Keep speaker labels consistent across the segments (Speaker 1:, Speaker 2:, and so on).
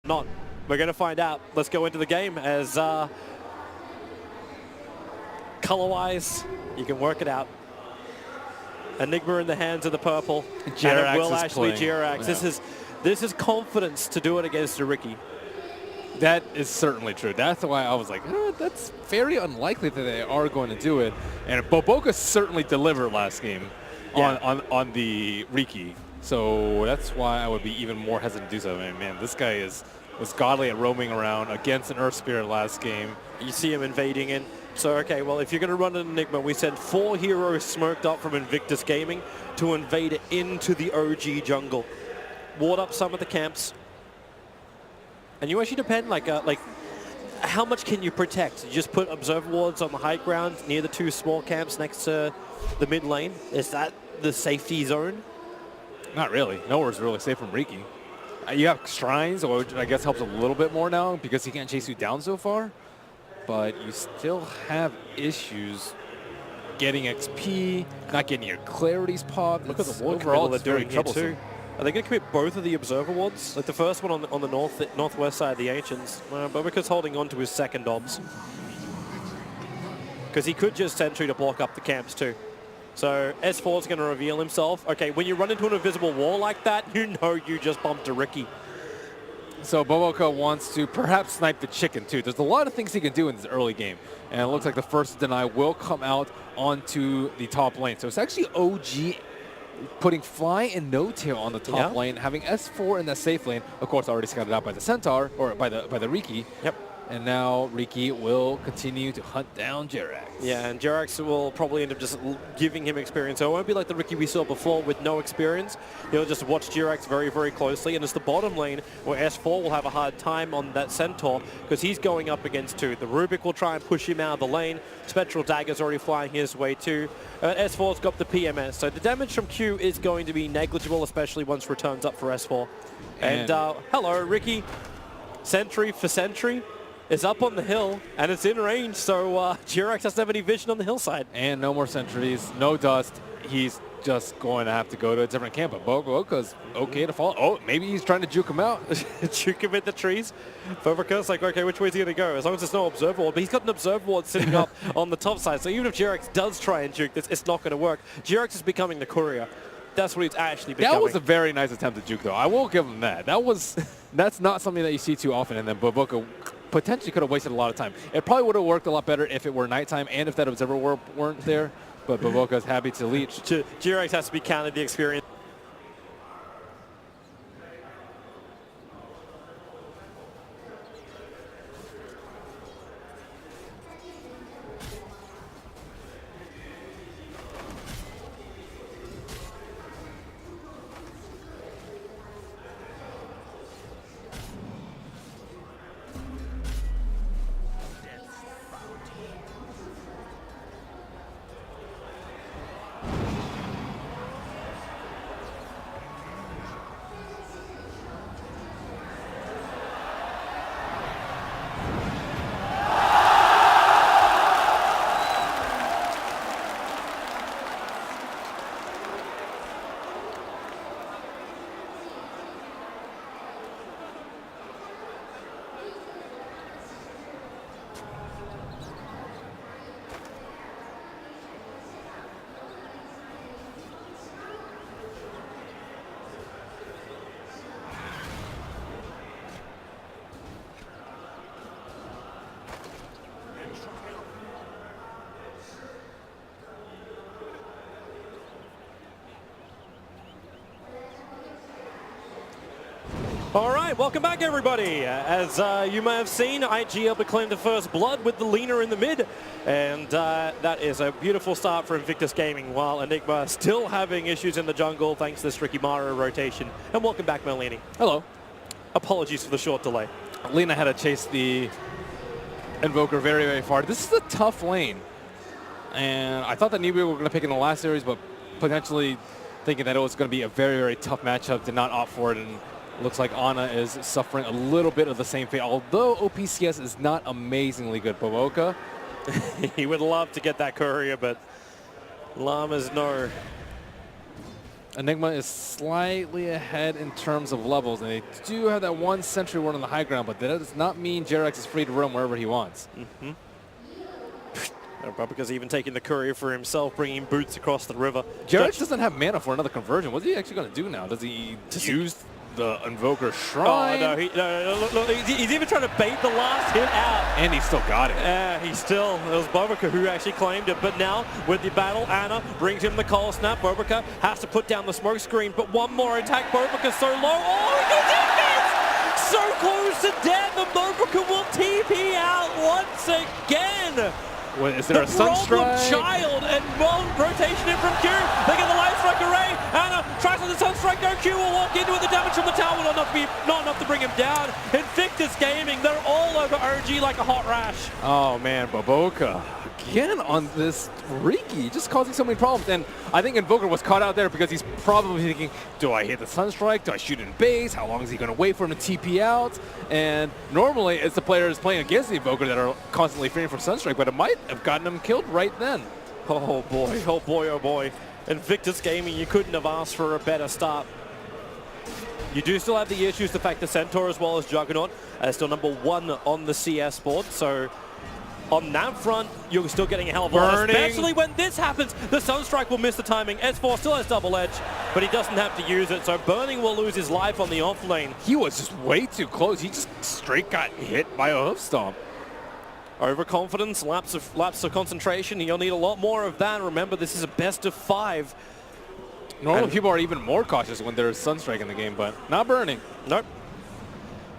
Speaker 1: Not. We're going to find out. Let's go into the game as color-wise, you can work it out. Enigma in the hands of the purple.
Speaker 2: Jerax
Speaker 1: and it will
Speaker 2: is
Speaker 1: actually
Speaker 2: playing.
Speaker 1: Jerax.
Speaker 2: Yeah.
Speaker 1: This is confidence to do it against a Ricky.
Speaker 2: That is certainly true. That's why I was like, that's very unlikely that they are going to do it. And Boboka certainly delivered last game on the Riki. So that's why I would be even more hesitant to do so. Man, this guy was godly at roaming around against an Earth Spirit last game.
Speaker 1: You see him invading in. So, okay, well, if you're going to run an Enigma, we send 4 heroes smoked up from Invictus Gaming to invade it into the OG jungle. Ward up some of the camps. And you actually depend, like how much can you protect? You just put observer wards on the high ground near the 2 small camps next to the mid lane? Is that the safety zone?
Speaker 2: Not really. Nowhere's really safe from Riki. You have shrines, which I guess helps a little bit more now because he can't chase you down so far. But you still have issues getting XP, not getting your clarities popped.
Speaker 1: Look at the ward
Speaker 2: overall
Speaker 1: they're doing here
Speaker 2: troublesome.
Speaker 1: too. Are they going to commit both of the observer wards? Like the first one on the northwest side of the Ancients. Boboka's holding on to his second obs. Because he could just sentry to block up the camps too. So S4 is going to reveal himself. Okay, when you run into an invisible wall like that, you know you just bumped a Ricky.
Speaker 2: So Boboka wants to perhaps snipe the chicken too. There's a lot of things he can do in this early game. And it looks like the first deny will come out onto the top lane. So it's actually OG putting Fly and No Tail on the top lane, having S4 in that safe lane, of course already scouted out by the Centaur, or by the Riki.
Speaker 1: Yep.
Speaker 2: And now Riki will continue to hunt down Jerax.
Speaker 1: Yeah, and Jerax will probably end up just giving him experience. So it won't be like the Riki we saw before with no experience. He'll just watch Jerax very, very closely. And it's the bottom lane where S4 will have a hard time on that Centaur because he's going up against 2. The Rubik will try and push him out of the lane. Spectral Dagger's already flying his way too. S4's got the PMS. So the damage from Q is going to be negligible, especially once returns up for S4. And hello, Riki. Sentry for Sentry is up on the hill, and it's in range, so Jerax doesn't have any vision on the hillside.
Speaker 2: And no more sentries, no dust. He's just going to have to go to a different camp. But Boboka's okay to fall. Oh, maybe he's trying to juke him out.
Speaker 1: Juke him in the trees. Boboka's like, okay, which way is he going to go? As long as there's no observer ward. But he's got an observer ward sitting up on the top side, so even if Jerax does try and juke this, it's not going to work. Jerax is becoming the courier. That's what he's actually becoming.
Speaker 2: That was a very nice attempt to juke, though. I will give him that. That's not something that you see too often, and then Boboka potentially could have wasted a lot of time. It probably would have worked a lot better if it were nighttime and if that observer weren't there, but Boboka's happy to leech.
Speaker 1: Jerax has to be counted the experience. All right, welcome back, everybody. As you may have seen, IG able to claim the first blood with the Lina in the mid. And that is a beautiful start for Invictus Gaming, while Enigma still having issues in the jungle thanks to this Ricky Maru rotation. And welcome back, Melanie.
Speaker 2: Hello.
Speaker 1: Apologies for the short delay.
Speaker 2: Lina had to chase the Invoker very, very far. This is a tough lane. And I thought that Nibu were going to pick in the last series, but potentially thinking that it was going to be a very, very tough matchup, did not opt for it. And looks like Ana is suffering a little bit of the same fate, although OPCS is not amazingly good. Boboka.
Speaker 1: He would love to get that courier, but Llamas no.
Speaker 2: Enigma is slightly ahead in terms of levels, and they do have that one sentry ward on the high ground, but that does not mean JerAx is free to roam wherever he wants.
Speaker 1: Because even taking the courier for himself, bringing boots across the river.
Speaker 2: JerAx doesn't have mana for another conversion. What's he actually going to do now? Does he use the Invoker Shrine?
Speaker 1: Oh, no, look, he's even trying to bait the last hit out.
Speaker 2: And he still got it.
Speaker 1: Yeah, it was Bobika who actually claimed it, but now with the battle, Ana brings him the cold snap. Bobika has to put down the smoke screen, but one more attack. Bobika's so low. Oh, he gets it! So close to death, and Bobika will TP out once again.
Speaker 2: Wait, is there a Sunstrike?
Speaker 1: Child and rotation in from Q. They get the Light Strike array. Ana tries on the Sunstrike. No, Q will walk into it. The damage from the tower will not enough to bring him down. Invictus Gaming, they're all over OG like a hot rash.
Speaker 2: Oh man, Baboka again on this Riki, just causing so many problems. And I think Invoker was caught out there because he's probably thinking, do I hit the Sunstrike? Do I shoot in base? How long is he going to wait for him to TP out? And normally it's the players playing against the Invoker that are constantly fearing from Sunstrike, but it might have gotten him killed right then.
Speaker 1: Oh boy, oh boy, oh boy. Invictus Gaming, you couldn't have asked for a better start. You do still have the issues, the fact that Centaur as well as Juggernaut are still #1 on the CS board, so on that front, you're still getting a hell of a lot, especially when this happens. The Sunstrike will miss the timing. S4 still has double edge, but he doesn't have to use it, so Burning will lose his life on the off lane.
Speaker 2: He was just way too close. He just straight got hit by a hoof stomp.
Speaker 1: Overconfidence, lapse of concentration. You'll need a lot more of that. Remember, this is a best of 5.
Speaker 2: Normally, people are even more cautious when there's Sunstrike in the game, but not Burning.
Speaker 1: Nope.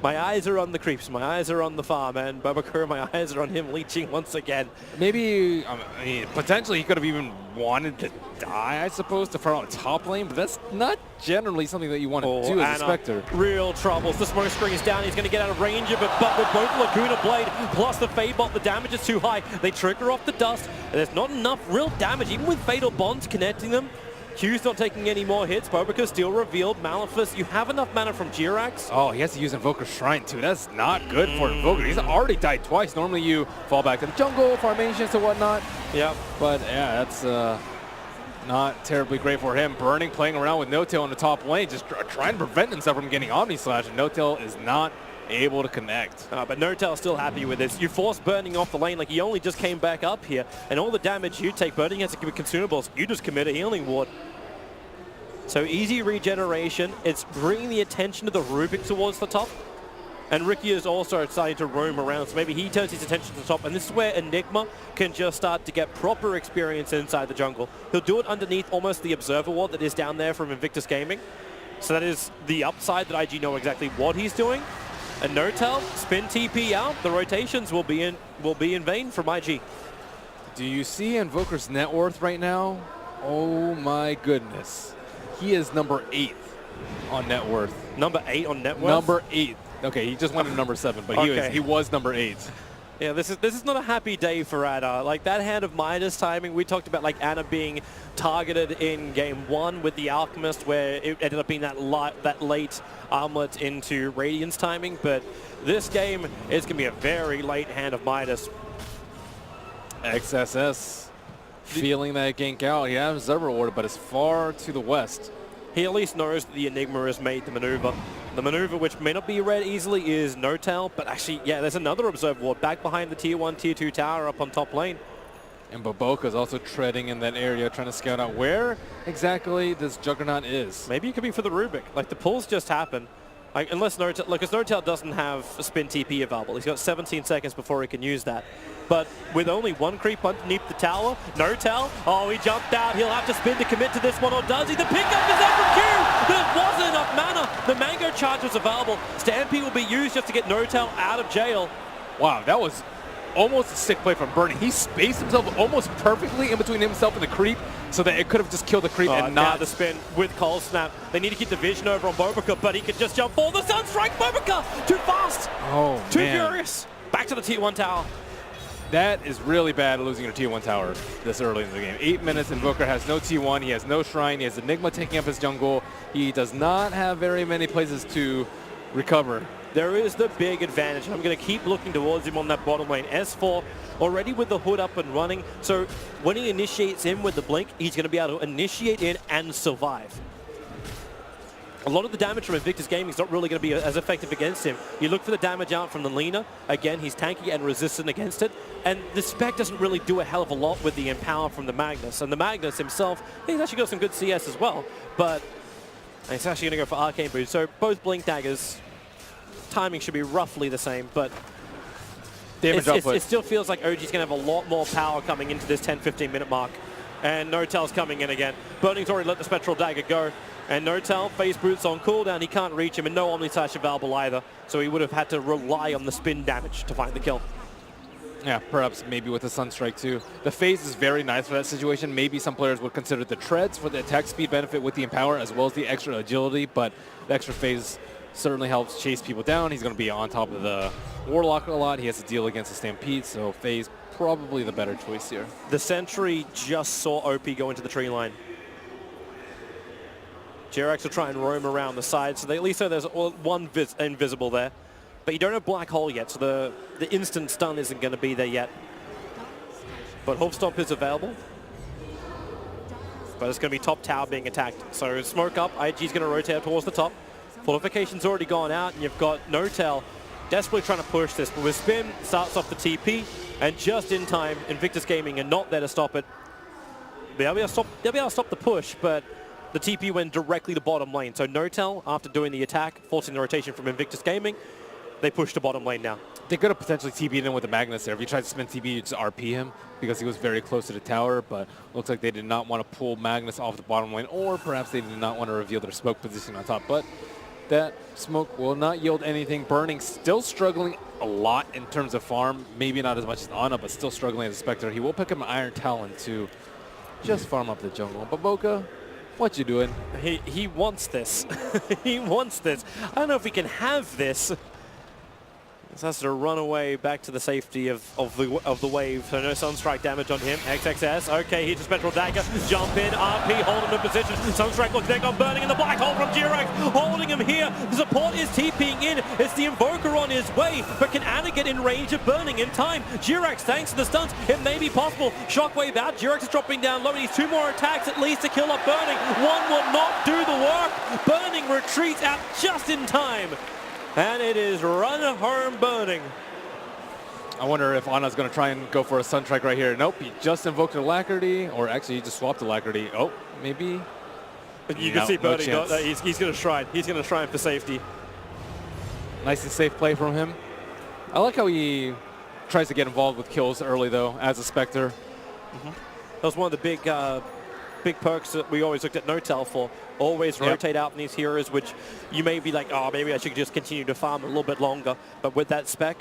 Speaker 1: My eyes are on the creeps. My eyes are on the farm, and Bobika, my eyes are on him leeching once again.
Speaker 2: Maybe, I mean, potentially he could have even wanted to die, I suppose, to front on top lane, but that's not generally something that you want to do as a Spectre.
Speaker 1: Real troubles. The smoke screen is down. He's going to get out of range of it, but with both Laguna Blade plus the Fadebot, the damage is too high. They trigger off the dust, and there's not enough real damage, even with Fatal Bonds connecting them. Q's not taking any more hits. Bobika still revealed. Malefice, you have enough mana from JerAx.
Speaker 2: Oh, he has to use Invoker Shrine too. That's not good for Invoker. He's already died twice. Normally you fall back to the jungle, formations and whatnot.
Speaker 1: Yeah.
Speaker 2: But yeah, that's not terribly great for him. Burning, playing around with No-Tail on the top lane, just trying to prevent himself from getting Omni Slash, and No-Tail is not able to connect.
Speaker 1: But No-Tail's still happy with this. You force Burning off the lane like he only just came back up here, and all the damage you take, Burning has to give consumables. You just commit a healing ward. So easy regeneration. It's bringing the attention of the Rubik towards the top. And Riki is also starting to roam around, so maybe he turns his attention to the top. And this is where Enigma can just start to get proper experience inside the jungle. He'll do it underneath almost the Observer Ward that is down there from Invictus Gaming. So that is the upside that IG know exactly what he's doing. And No-Tail, spin TP out. The rotations will be in vain from IG.
Speaker 2: Do you see Invoker's net worth right now? Oh my goodness. He is number 8 on net worth.
Speaker 1: Number 8 on net worth?
Speaker 2: Number 8. Okay, he just went to number 7, but he was number 8.
Speaker 1: Yeah, this is not a happy day for Ana. Like that hand of Midas timing, we talked about like Ana being targeted in game 1 with the Alchemist, where it ended up being that late armlet into Radiance timing. But this game is going to be a very late hand of Midas.
Speaker 2: XSS. Feeling that gank out. He has Observer Ward, but it's far to the west.
Speaker 1: He at least knows that the Enigma has made the maneuver. The maneuver, which may not be read easily, is No-Tail, but actually, yeah, there's another Observer Ward back behind the Tier 1, Tier 2 tower up on top lane.
Speaker 2: And Baboka is also treading in that area, trying to scout out where exactly this Juggernaut is.
Speaker 1: Maybe it could be for the Rubik. Like, the pulls just happen. Like, unless No-Tail, because No-Tail doesn't have a spin TP available. He's got 17 seconds before he can use that. But with only one creep underneath the tower, No-Tail, oh, he jumped out. He'll have to spin to commit to this one, or does he? The pickup is there from Q! There wasn't enough mana. The Mango Charge was available. Stampede will be used just to get No-Tail out of jail.
Speaker 2: Wow, that was almost a sick play from Burning. He spaced himself almost perfectly in between himself and the creep, so that it could have just killed the creep and not
Speaker 1: the spin with Cold Snap. They need to keep the vision over on Bobika, but he could just jump for the Sunstrike. Bobika, too fast.
Speaker 2: Oh,
Speaker 1: too
Speaker 2: man.
Speaker 1: furious. Back to the Tier 1 tower.
Speaker 2: That is really bad, losing your Tier 1 tower this early in the game. 8 minutes, Invoker has no T1, he has no Shrine, he has Enigma taking up his jungle. He does not have very many places to recover.
Speaker 1: There is the big advantage. I'm going to keep looking towards him on that bottom lane. S4 already with the hood up and running, so when he initiates in with the blink, he's going to be able to initiate in and survive. a lot of the damage from Invictus Gaming is not really going to be as effective against him. You look for the damage out from the Lina. Again, he's tanky and resistant against it. And the spec doesn't really do a hell of a lot with the Empower from the Magnus. And the Magnus himself, he's actually got some good CS as well. But it's actually going to go for Arcane Boost. So both Blink Daggers, timing should be roughly the same. But it still feels like OG's going to have a lot more power coming into this 10-15 minute mark. And Notel's coming in again. Burning's already let the Spectral Dagger go. And Notel, Phase Boots on cooldown, he can't reach him, and no Omnislash available either. So he would have had to rely on the spin damage to find the kill.
Speaker 2: Yeah, perhaps maybe with the Sunstrike too. The phase is very nice for that situation. Maybe some players would consider the treads for the attack speed benefit with the Empower as well as the extra agility, but the extra phase certainly helps chase people down. He's going to be on top of the Warlock a lot. He has to deal against the Stampede, so phase probably the better choice here.
Speaker 1: The Sentry just saw OP go into the tree line. Jirax will try and roam around the side, so they at least know there's one invisible there. But you don't have Black Hole yet, so the instant stun isn't going to be there yet. But Hoof Stomp is available. But it's going to be top tower being attacked. So smoke up, IG's going to rotate towards the top. Fortification's already gone out, and you've got Notel desperately trying to push this. But with Spin, starts off the TP, and just in time, Invictus Gaming are not there to stop it. They'll be able to stop the push, but the TP went directly to bottom lane. So Notel, after doing the attack, forcing the rotation from Invictus Gaming, they push to bottom lane now.
Speaker 2: They could have potentially TP'd in with the Magnus there. If you tried to spin TP, you just RP him because he was very close to the tower, but looks like they did not want to pull Magnus off the bottom lane, or perhaps they did not want to reveal their smoke position on top. But that smoke will not yield anything. Burning still struggling a lot in terms of farm. Maybe not as much as Ana, but still struggling as a Spectre. He will pick up an Iron Talon to just farm up the jungle. But Boca, what you doing?
Speaker 1: He wants this. He wants this. I don't know if he can have this. He has to run away back to the safety of the wave. So no Sunstrike damage on him. XXS. Okay, here's a Spectral Dagger. Jump in. RP holding the position. Sunstrike looks like on Burning in the Black Hole from Jirax. Holding him here. The support is TPing in. It's the Invoker on his way. But can Ana get in range of Burning in time? Jirax, thanks to the stunts, it may be possible. Shockwave out. Jirax is dropping down low. He needs 2 more attacks at least to kill up Burning. One will not do the work. Burning retreats out just in time. And it is run home Burning.
Speaker 2: I wonder if Ana's going to try and go for a Sunstrike right here. Nope, he just invoked Alacrity, or actually he just swapped Alacrity. Oh, maybe.
Speaker 1: You can see Burning, he's going to shrine. He's going to shrine for safety.
Speaker 2: Nice and safe play from him. I like how he tries to get involved with kills early, though, as a Spectre.
Speaker 1: That was one of the big perks that we always looked at Notel for. Always rotate out in these heroes, which you may be like, oh, maybe I should just continue to farm a little bit longer. But with that spec,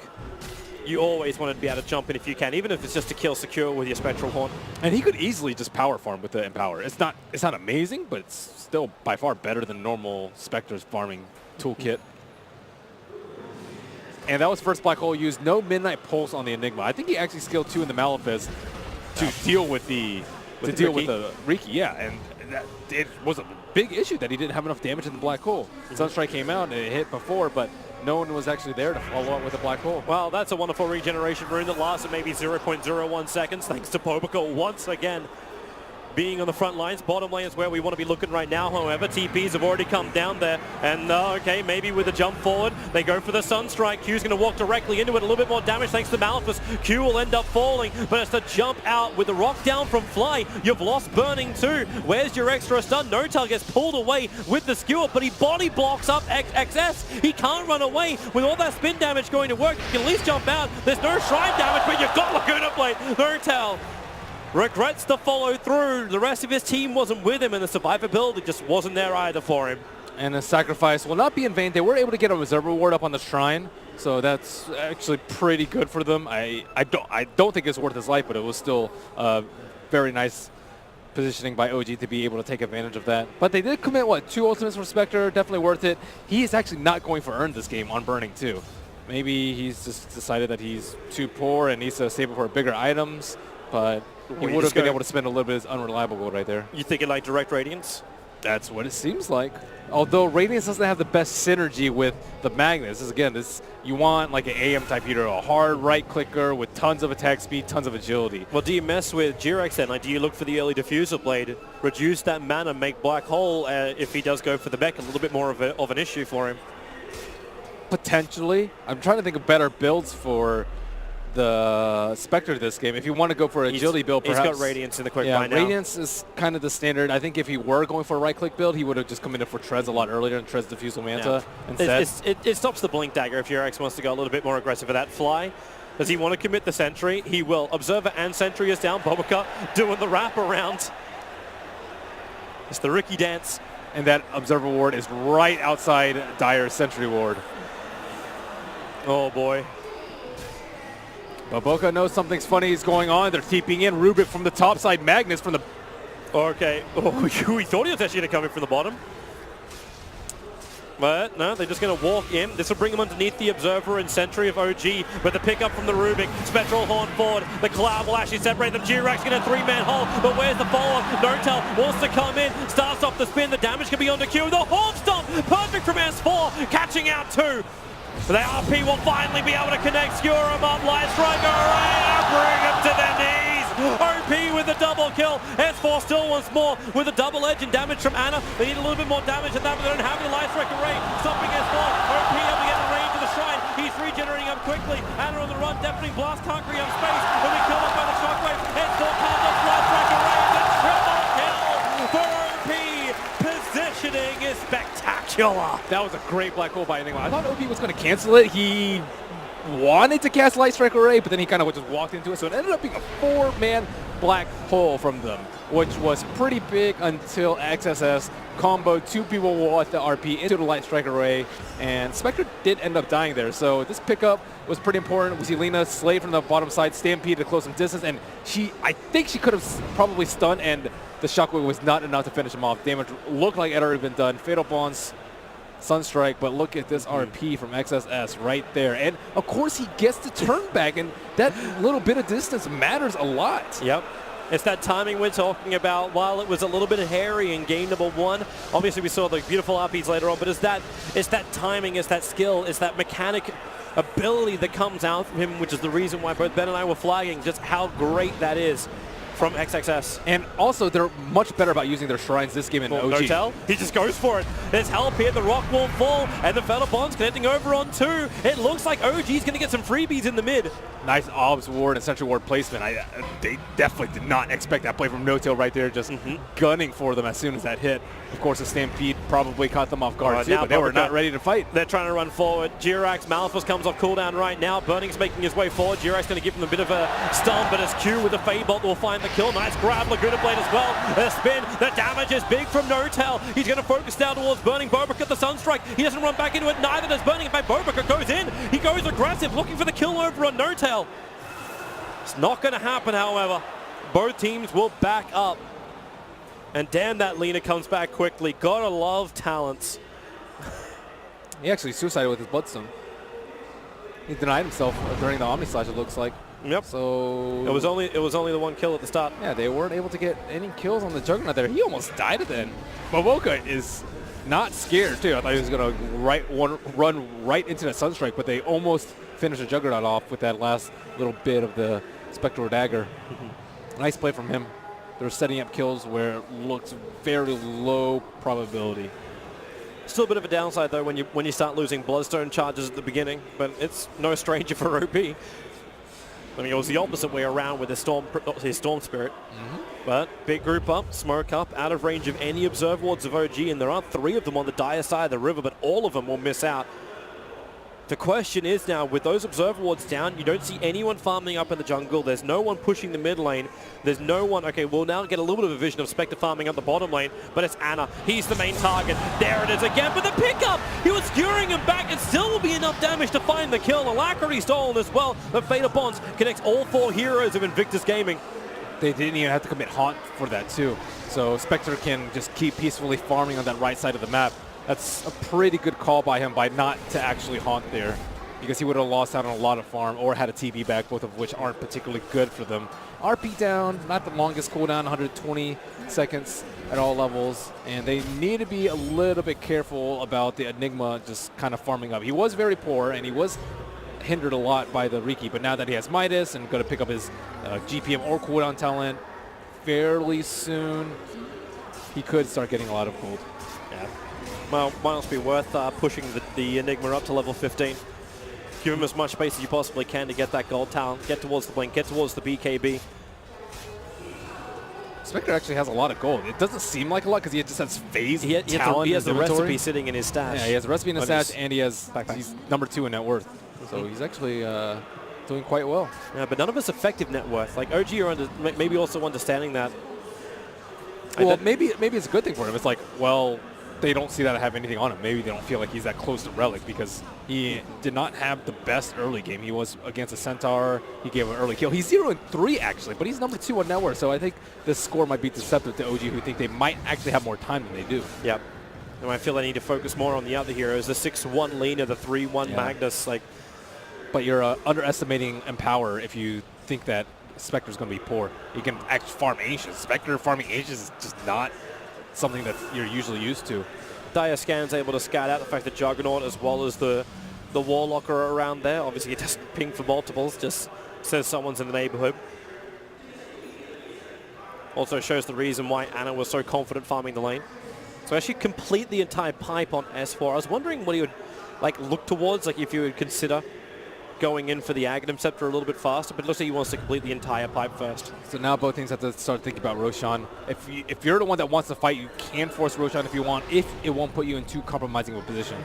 Speaker 1: you always want to be able to jump in if you can, even if it's just to kill secure with your Spectral Horn.
Speaker 2: And he could easily just power farm with the Empower. It's not amazing, but it's still by far better than normal Spectre's farming toolkit. And that was first Black Hole used. No Midnight Pulse on the Enigma. I think he actually skilled 2 in the Malefice to deal with the Riki. Yeah, and it was a big issue that he didn't have enough damage in the Black Hole. Sunstrike came out and it hit before, but no one was actually there to follow up with a Black Hole.
Speaker 1: Well, that's a wonderful regeneration rune that lasted maybe 0.01 seconds, thanks to Pobica once again being on the front lines. Bottom lane is where we want to be looking right now, however. TPs have already come down there. And, okay, maybe with a jump forward, they go for the Sunstrike. Q's going to walk directly into it. A little bit more damage thanks to Malefice. Q will end up falling, but it's the jump out with the rock down from Fly. You've lost Burning too. Where's your extra stun? Notel gets pulled away with the skewer, but he body blocks up XXS. He can't run away. With all that spin damage going to work, you can at least jump out. There's no shrine damage, but you've got Laguna Blade. Notel regrets to follow through. The rest of his team wasn't with him, and the survivability just wasn't there either for him.
Speaker 2: And the sacrifice will not be in vain. They were able to get a reserve reward up on the shrine, so that's actually pretty good for them. I don't think it's worth his life, but it was still very nice positioning by OG to be able to take advantage of that. But they did commit, what, 2 ultimates from Spectre, definitely worth it. He is actually not going for earn this game on Burning too. Maybe he's just decided that he's too poor and needs to save it for bigger items, but he would have been able to spend a little bit of his unreliable gold right there.
Speaker 1: You thinking like Direct Radiance?
Speaker 2: That's what it seems like. Although Radiance doesn't have the best synergy with the Magnus. This you want like an AM type hero, a hard right clicker with tons of attack speed, tons of agility.
Speaker 1: Well, do you mess with G-Rex then? Like, do you look for the early diffuser blade, reduce that mana, make Black Hole if he does go for the mech, a little bit more of an issue for him?
Speaker 2: Potentially. I'm trying to think of better builds for the Spectre this game. If you want to go for an agility build, perhaps.
Speaker 1: He's got Radiance in the quick
Speaker 2: yeah,
Speaker 1: buy now.
Speaker 2: Radiance is kind of the standard. I think if he were going for a right-click build, he would have just come in for Treads a lot earlier and Treads Diffusal Manta instead.
Speaker 1: It stops the Blink Dagger if G-Rex wants to go a little bit more aggressive with that fly. Does he want to commit the Sentry? He will. Observer and Sentry is down. Bobica doing the wrap around. It's the Ricky dance.
Speaker 2: And that Observer Ward is right outside Dire's Sentry Ward.
Speaker 1: Oh, boy.
Speaker 2: But Boca knows something's funny is going on. They're keeping in Rubik from the top side, Magnus from the...
Speaker 1: Okay. Oh, we thought he was actually going to come in from the bottom. But no, they're just going to walk in. This will bring him underneath the Observer and Sentry of OG. But the pickup from the Rubik, Spectral Horn forward. The Cloud will actually separate them. G-Rex in a three-man hole. But where's the follow-up? Nortel wants to come in. Starts off the spin. The damage can be on the queue. The Horn Stomp! Perfect from S4. Catching out two. The RP will finally be able to connect, skewer him up, Light Striker and bring him to their knees. OP with the double kill. S4 still once more with a double edge and damage from Ana. They need a little bit more damage than that, but they don't have the Light Striker Ray. Stopping S4. OP able to get in range of the shrine. He's regenerating up quickly. Ana on the run, deafening blast, can't create up space. Will be killed up by the shockwave. S4 comes up, Light Striker Ray, and the triple kill for OP. Positioning is spectacular.
Speaker 2: That was a great Black Hole by anyone. I thought OP was going to cancel it. He wanted to cast Light Strike Array, but then he kind of just walked into it. So it ended up being a 4-man Black Hole from them, which was pretty big until XSS comboed 2 people with the RP into the Light Strike Array, and Spectre did end up dying there. So this pickup was pretty important. We see Lena slayed from the bottom side, Stampede to close some distance, and I think she could have probably stunned, and the Shockwave was not enough to finish him off. Damage looked like it had already been done. Fatal Bonds, Sunstrike, but look at this RP from XSS right there. And of course he gets the turn back, and that little bit of distance matters a lot.
Speaker 1: Yep. It's that timing we're talking about. While it was a little bit hairy in game number 1, obviously we saw the beautiful RPs later on, but it's that timing, it's that skill, it's that mechanic ability that comes out from him, which is the reason why both Ben and I were flagging just how great that is from XXS.
Speaker 2: And also, they're much better about using their shrines this game in OG.
Speaker 1: Nortel, he just goes for it. There's help here, the rock won't fall, and the Fatal Bonds connecting over on 2. It looks like OG's going to get some freebies in the mid.
Speaker 2: Nice Obs Ward and Sentry Ward placement. They definitely did not expect that play from Nortel right there, just gunning for them as soon as that hit. Of course, the Stampede probably caught them off guard too, but they were not ready to fight.
Speaker 1: They're trying to run forward. Jirax, Malphus comes off cooldown right now. Burning's making his way forward. Jirax going to give him a bit of a stun, but it's Q with the Fade Bolt will find the kill. Nice grab, Laguna Blade as well. The spin, the damage is big from Nortel. He's going to focus down towards Burning. Bobic at the Sunstrike. He doesn't run back into it, neither does Burning. In fact, Bobic goes in. He goes aggressive, looking for the kill over on Nortel. It's not going to happen, however. Both teams will back up. And damn, that Lena comes back quickly. Gotta love talents.
Speaker 2: He actually suicided with his Bloodstone. He denied himself during the Omni Slash, it looks like.
Speaker 1: Yep.
Speaker 2: So
Speaker 1: it was only the one kill at the start.
Speaker 2: Yeah, they weren't able to get any kills on the Juggernaut there. He almost died at the end. Boboka is not scared too. I thought he was gonna run right into that Sunstrike, but they almost finished the Juggernaut off with that last little bit of the Spectral Dagger. Nice play from him. They're setting up kills where it looks very low probability.
Speaker 1: Still a bit of a downside though when you start losing Bloodstone charges at the beginning, but it's no stranger for OP. I mean, it was the opposite way around with his Storm Spirit. But big group up, smoke up, out of range of any Observer Wards of OG, and there are 3 of them on the dire side of the river, but all of them will miss out. The question is now, with those Observer Wards down, you don't see anyone farming up in the jungle. There's no one pushing the mid lane. There's no one... Okay, we'll now get a little bit of a vision of Spectre farming up the bottom lane, but it's Ana. He's the main target. There it is again, but the pickup! He was skewering him back, and still will be enough damage to find the kill. Alacrity stolen as well, but Fatal Bonds connects all 4 heroes of Invictus Gaming.
Speaker 2: They didn't even have to commit Haunt for that too. So Spectre can just keep peacefully farming on that right side of the map. That's a pretty good call by him by not to actually Haunt there. because he would have lost out on a lot of farm or had a TV back, both of which aren't particularly good for them. RP down, not the longest cooldown, 120 seconds at all levels, and they need to be a little bit careful about the Enigma just kind of farming up. He was very poor, and he was hindered a lot by the Riki, but now that he has Midas and going to pick up his GPM or cooldown talent fairly soon, he could start getting a lot of gold.
Speaker 1: Yeah. Well, might also be worth pushing the Enigma up to level 15. Give him as much space as you possibly can to get that gold talent, get towards the blink, get towards the BKB.
Speaker 2: Spectre actually has a lot of gold. It doesn't seem like a lot because he just has phase talent.
Speaker 1: He has the
Speaker 2: inventory.
Speaker 1: recipe sitting in his stash.
Speaker 2: Yeah, he has a recipe in his stash, and he's number 2 in net worth. So he's actually doing quite well.
Speaker 1: Yeah, but none of us effective net worth. Like OG are maybe also understanding that.
Speaker 2: Well, maybe it's a good thing for him. It's like, well, they don't see that I have anything on him. Maybe they don't feel like he's that close to Relic because he did not have the best early game. He was against a Centaur. He gave an early kill. He's 0-3 actually, but he's number 2 on net worth. So I think this score might be deceptive to OG, who think they might actually have more time than they do.
Speaker 1: Yep. And I feel they need to focus more on the other heroes. The 6-1 Lena, the 3-1 Magnus.
Speaker 2: But you're underestimating Empower if you think that Spectre's going to be poor. You can actually farm Ancients. Spectre farming Ancients is just not something that you're usually used to.
Speaker 1: Dire Scan's able to scout out the fact that Juggernaut as well as the Warlock are around there. Obviously it doesn't ping for multiples, just says someone's in the neighborhood. Also shows the reason why Anna was so confident farming the lane. So actually complete the entire pipe on S4. I was wondering what he would look towards, if you would consider going in for the Aghanim Scepter a little bit faster, but it looks like he wants to complete the entire pipe first.
Speaker 2: So now both teams have to start thinking about Roshan. If you're the one that wants to fight, you can force Roshan if you want, if it won't put you in too compromising of a position.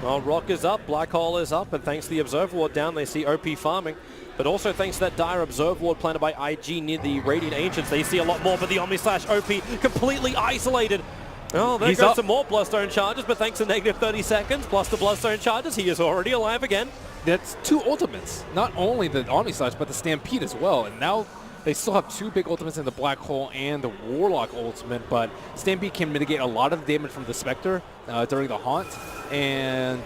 Speaker 1: Well, Rock is up, Black Hole is up, and thanks to the Observer Ward down, they see OP farming. But also thanks to that dire Observer Ward planted by IG near the Radiant Ancients, they see a lot more, but the Omni Slash OP completely isolated. Oh, there goes some more Bloodstone charges, but thanks to negative 30 seconds, plus the Bloodstone charges, he is already alive again.
Speaker 2: That's 2 ultimates. Not only the Omni Slash, but the Stampede as well. And now they still have 2 big ultimates in the Black Hole and the Warlock ultimate, but Stampede can mitigate a lot of the damage from the Spectre during the Haunt. And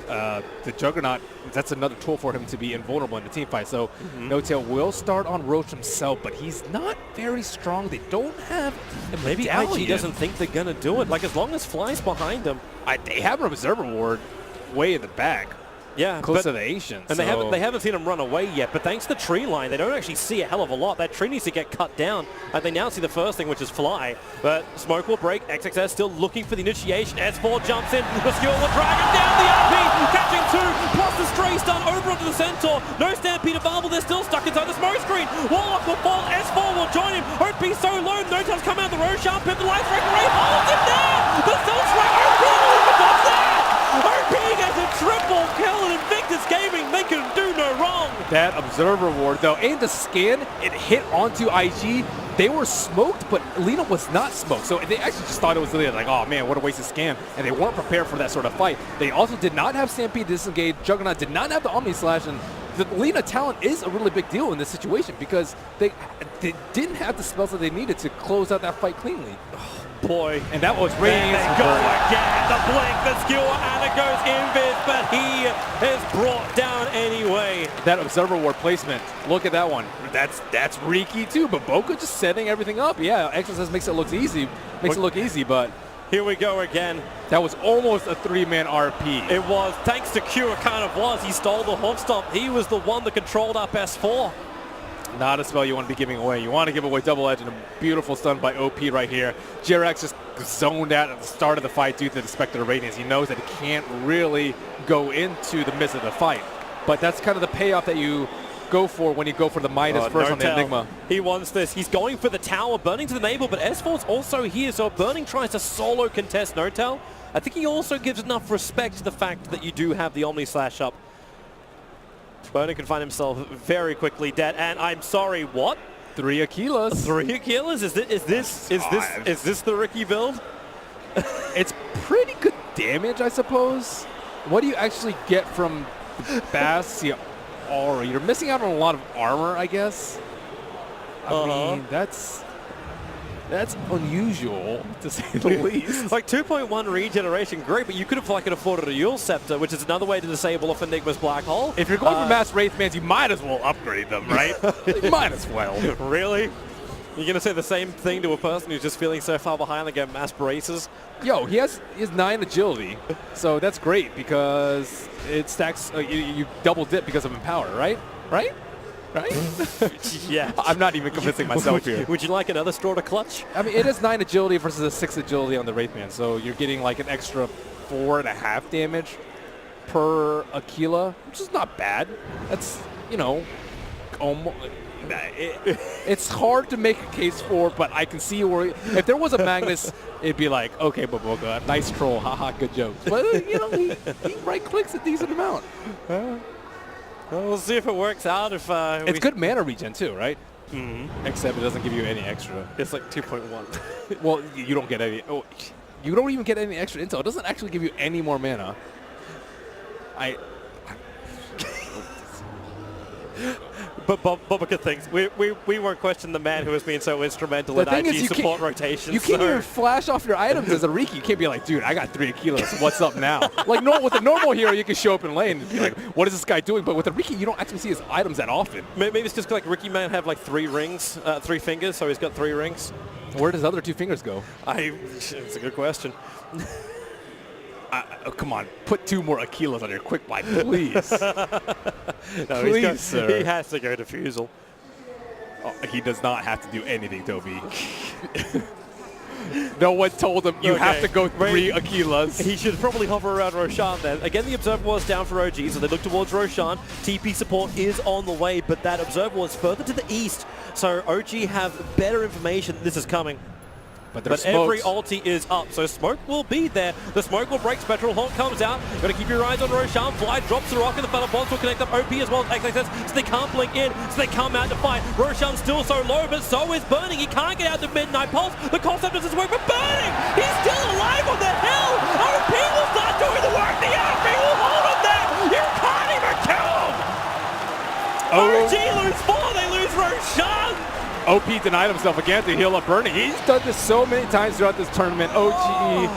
Speaker 2: the Juggernaut, that's another tool for him to be invulnerable in the team fight. So No-Tail will start on Roach himself, but he's not very strong. They don't have a
Speaker 1: Maybe IG doesn't think they're going to do it. As long as Fly's behind them.
Speaker 2: They have an Observer Ward way in the back.
Speaker 1: Yeah,
Speaker 2: close to the Ancients.
Speaker 1: And they haven't seen him run away yet, but thanks to the tree line, they don't actually see a hell of a lot. That tree needs to get cut down. They now see the first thing, which is Fly. But Smoke will break. XXS still looking for the initiation. S4 jumps in. The skill will drag him down. The RP catching 2, plus the stray stun over onto the Centaur. No Stampede available. They're still stuck inside the smoke screen. Warlock will fall. S4 will join him. OP so low. No-Tail's come out the Roshan. Pip the light strike. Ray holds him there. The Stealth Strike. OP there. OP gets a triple kill, and Invictus Gaming, they can do no wrong.
Speaker 2: That Observer Ward, though, and the scan, it hit onto IG. They were smoked, but Lena was not smoked. So they actually just thought it was Lena, oh man, what a waste of scan. And they weren't prepared for that sort of fight. They also did not have Stampede disengage. Juggernaut did not have the Omni Slash, and the Lena talent is a really big deal in this situation because they didn't have the spells that they needed to close out that fight cleanly.
Speaker 1: Boy.
Speaker 2: And that was raining.
Speaker 1: They go again. The blink, the skill, and it goes invis, but he is brought down anyway.
Speaker 2: That Observer Ward placement, look at that one. That's Riki too, but Boca just setting everything up. Yeah, XSS makes it look easy, but
Speaker 1: here we go again.
Speaker 2: That was almost a 3-man RP.
Speaker 1: It was. Thanks to Q, it kind of was. He stole the Hawk Stomp. He was the one that controlled up S4.
Speaker 2: Not a spell you want to be giving away. You want to give away Double Edge, and a beautiful stun by OP right here. JRX just zoned out at the start of the fight due to the Spectre Radiance. He knows that he can't really go into the midst of the fight. But that's kind of the payoff that you go for when you go for the Midas first on the Enigma.
Speaker 1: He wants this. He's going for the tower. Burning to the navel, but S4's also here, so Burning tries to solo contest No-Tail. I think he also gives enough respect to the fact that you do have the Omni Slash up. Burning can find himself very quickly dead, and I'm sorry, what?
Speaker 2: 3 Aquilas.
Speaker 1: 3 Aquilas? Is this the Riki build?
Speaker 2: It's pretty good damage, I suppose. What do you actually get from Bastia Aura? You're missing out on a lot of armor, I guess. I mean, that's That's unusual, to say the least.
Speaker 1: Like 2.1 regeneration, great, but you could have like afforded a Yule Scepter, which is another way to disable off Enigma's Black Hole.
Speaker 2: If you're going for Mass Wraithmans, you might as well upgrade them, right? You might as well.
Speaker 1: Really? You're going to say the same thing to a person who's just feeling so far behind they get mass braces?
Speaker 2: Yo, he has 9 agility, so that's great because it stacks, you double dip because of Empower, right? Right?
Speaker 1: Yeah.
Speaker 2: I'm not even convincing myself here.
Speaker 1: Would you like another straw to clutch?
Speaker 2: I mean, it is 9 agility versus a 6 agility on the Wraithman, so you're getting like an extra 4.5 damage per Aquila, which is not bad. That's, you know, almost... It's hard to make a case for, but I can see where if there was a Magnus, it'd be like, okay, Baboka, nice troll, haha, good jokes. But you know, he right clicks a decent amount.
Speaker 1: Well, we'll see if it works out. If
Speaker 2: it's good mana regen too, right?
Speaker 1: Mm-hmm.
Speaker 2: Except it doesn't give you any extra.
Speaker 1: It's like 2.1.
Speaker 2: Well, you don't get any. Oh, you don't even get any extra intel. It doesn't actually give you any more mana.
Speaker 1: But Bobaka thinks we won't question the man who has been so instrumental in IG support rotations.
Speaker 2: You can't even flash off your items as a Riki. You can't be like, dude, I got 3 Aquilas. What's up now? Like, no, with a normal hero, you can show up in lane and be like, what is this guy doing? But with a Riki, you don't actually see his items that often.
Speaker 1: Maybe it's just like Riki might have like 3 rings, 3 fingers, so he's got 3 rings.
Speaker 2: Where does other 2 fingers go?
Speaker 1: It's a good question.
Speaker 2: Oh, come on, put 2 more Aquilas on your quick buy, please.
Speaker 1: No,
Speaker 2: please, sir.
Speaker 1: He has to go to Fusel.
Speaker 2: Oh, he does not have to do anything, Toby. No one told him you have to go 3 Aquilas.
Speaker 1: He should probably hover around Roshan then. Again, the Observer Wall is down for OG, so they look towards Roshan. TP support is on the way, but that Observer Wall is further to the east, so OG have better information. This is coming. But every ulti is up, so smoke will be there. The smoke will break. Spectral Haunt comes out. Got to keep your eyes on Roshan. Fly drops the rock, and the Battle Bonds will connect up OP as well as XXS, so they can't blink in, so they come out to fight. Roshan's still so low, but so is Burning. He can't get out the Midnight Pulse. The concept doesn't work, but Burning! He's still alive on the hill! OP will start doing the work. The RP will hold him there! You can't even kill him! OG lose 4, they lose Roshan!
Speaker 2: OP denied himself again to heal up Burning. He's done this so many times throughout this tournament. OG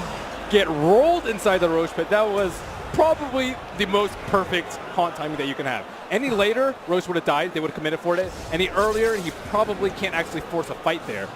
Speaker 2: get rolled inside the Roche pit. That was probably the most perfect haunt timing that you can have. Any later, Roche would have died. They would have committed for it. Any earlier, he probably can't actually force a fight there.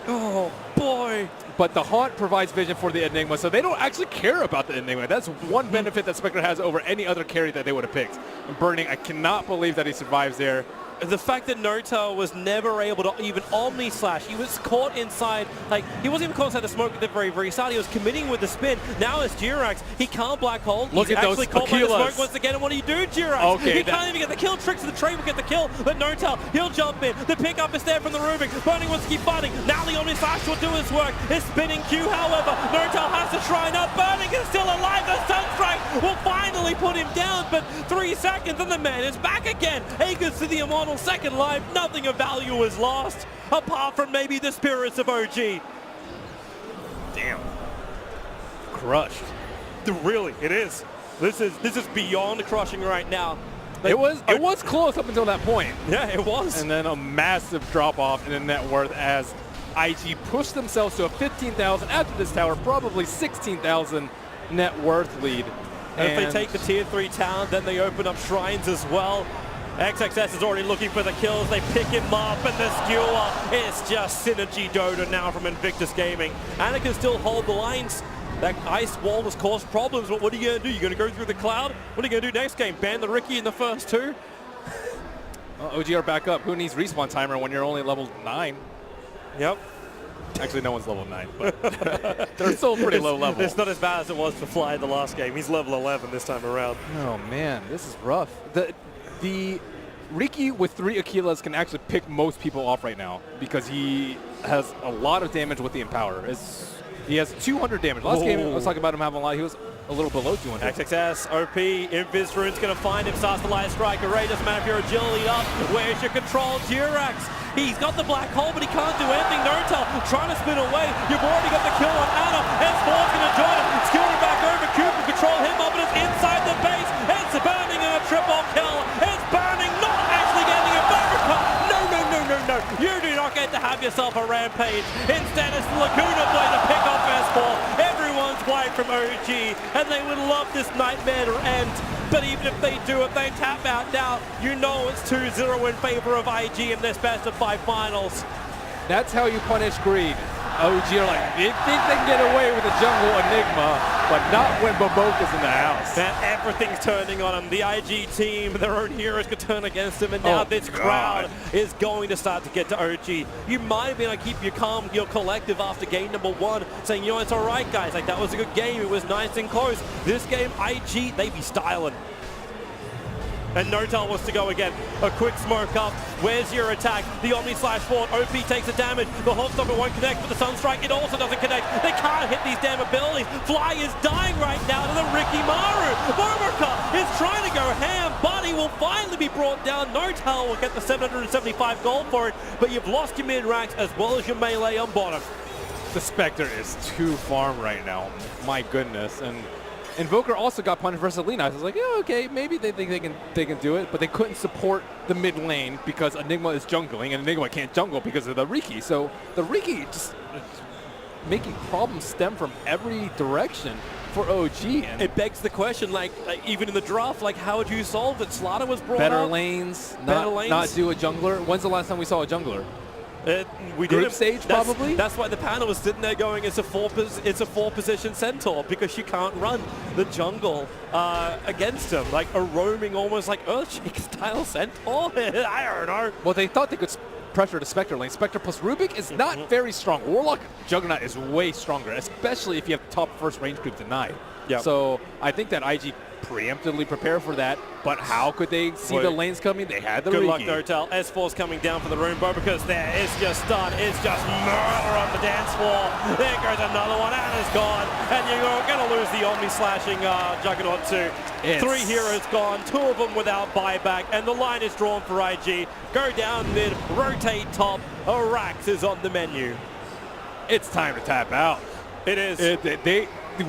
Speaker 1: Oh, boy.
Speaker 2: But the haunt provides vision for the Enigma, so they don't actually care about the Enigma. That's one benefit that Spectre has over any other carry that they would have picked. And Burning, I cannot believe that he survives there.
Speaker 1: The fact that Notar was never able to even Omni Slash, he was caught inside, like, he wasn't even caught inside the smoke at the very, very start. He was committing with the spin. Now it's Jirax. He can't Black Hole.
Speaker 2: Look at those
Speaker 1: caught by the
Speaker 2: Aquilas.
Speaker 1: smoke once again, and what do you do, Jirax?
Speaker 2: Okay,
Speaker 1: he can't even get the kill. Tricks of the trade will get the kill, but Notar, he'll jump in. The pickup is there from the Rubik. Burning wants to keep fighting. Now the Omni Slash will do his work. His spinning Q, however, Notar has to try and up. Burning is still alive. The Sunstrike will finally put him down, but 3 seconds and the man is back again. Acres to the Immortal, second life. Nothing of value is lost, apart from maybe the spirits of OG.
Speaker 2: Damn. Crushed.
Speaker 1: Really, it is. This is beyond crushing right now.
Speaker 2: Like, it was close up until that point.
Speaker 1: Yeah, it was.
Speaker 2: And then a massive drop-off in the net worth as IG pushed themselves to a 15,000 after this tower, probably 16,000 net worth lead.
Speaker 1: And if they take the tier 3 town, then they open up shrines as well. XXS is already looking for the kills. They pick him up, and the skewer. It's just synergy Dota now from Invictus Gaming. And it can still hold the lines. That ice wall has caused problems, but what are you going to do? You're going to go through the cloud? What are you going to do next game? Ban the Riki in the first 2?
Speaker 2: Well, OG are back up. Who needs respawn timer when you're only level 9?
Speaker 1: Yep.
Speaker 2: Actually, no one's level 9, but they're still pretty low level.
Speaker 1: It's not as bad as it was for Fly in the last game. He's level 11 this time around.
Speaker 2: Oh, man, this is rough. The Riki with 3 Aquilas can actually pick most people off right now because he has a lot of damage with the Empower. He has 200 damage. Last game, I was talking about him having a lot. He was a little below 200.
Speaker 1: XXS, OP, Invis Rune's going to find him, starts the light strike. Array doesn't matter if your agility up. Where's your control? Jirax, he's got the Black Hole, but he can't do anything. Notar trying to spin away. You've already got the kill on Anna. S4's going to join him. Skewing back over. Cube will control him up, and it's inside the base. It's Burning and a triple kill. It's Burning not actually getting a overcut. No. You do not get to have yourself a rampage. Instead, it's Laguna Boy to pick off S4. Everyone's white from OG, and they would love this nightmare to end. But even if they do, if they tap out now, you know it's 2-0 in favor of IG in this best of 5 finals.
Speaker 2: That's how you punish greed. OG are like, they think they can get away with a jungle Enigma, but not when Baboka's in the house.
Speaker 1: And everything's turning on them. The IG team, their own heroes could turn against them, and now this crowd is going to start to get to OG. You might have been able to keep your calm, your collective after game number 1, saying, you know, it's all right, guys. Like, that was a good game. It was nice and close. This game, IG, they be styling. And Notel wants to go again. A quick smoke up. Where's your attack? The Omni slash forward. OP takes the damage. The Hopstopper won't connect with the Sunstrike. It also doesn't connect. They can't hit these damn abilities. Fly is dying right now to the Ricky Maru. Bomarka is trying to go ham, but he will finally be brought down. Notel will get the 775 gold for it, but you've lost your mid-ranks as well as your melee on bottom.
Speaker 2: The Spectre is too farm right now. My goodness. And Invoker also got punished versus Lina. I was like, yeah, okay, maybe they think they can do it, but they couldn't support the mid lane because Enigma is jungling, and Enigma can't jungle because of the Riki. So the Riki just making problems stem from every direction for OG. And
Speaker 1: it begs the question, like even in the draft, like how would you solve it? Slaughter was brought
Speaker 2: better
Speaker 1: up.
Speaker 2: Lanes,
Speaker 1: Better lanes.
Speaker 2: not do a jungler. When's the last time we saw a jungler?
Speaker 1: We
Speaker 2: Group
Speaker 1: didn't.
Speaker 2: stage, probably?
Speaker 1: That's why the panel was sitting there going, it's a four position centaur, because you can't run the jungle against him. Like a roaming, almost like Earthshake style centaur. I don't know.
Speaker 2: Well, they thought they could pressure the Spectre lane. Spectre plus Rubik is not very strong. Warlock Juggernaut is way stronger, especially if you have top first range group denied.
Speaker 1: Yep.
Speaker 2: So I think that IG preemptively prepare for that, but how could they see the lanes coming? They had the
Speaker 1: Good
Speaker 2: Riki.
Speaker 1: luck, Notel. S4's coming down for the room, Bo, because there is just stun. It's just murder on the dance floor. There goes another one, and it's gone. And you're going to lose the Omni slashing Juggernaut too. 3 heroes gone, 2 of them without buyback, and the line is drawn for IG. Go down mid, rotate top. Arax is on the menu.
Speaker 2: It's time to tap out.
Speaker 1: It is.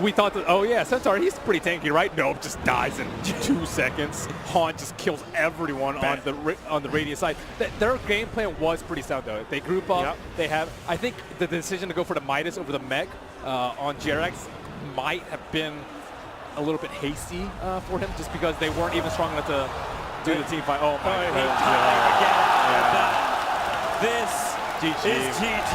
Speaker 2: We thought that, oh yeah, Centaur, he's pretty tanky, right? Nope, just dies in 2 seconds. Haunt just kills everyone on the radius side. Their game plan was pretty sound though. They group up. Yep. They have, I think the decision to go for the Midas over the mech on JRX might have been a little bit hasty for him, just because they weren't even strong enough to do the team fight. Oh my god.
Speaker 1: This is GG.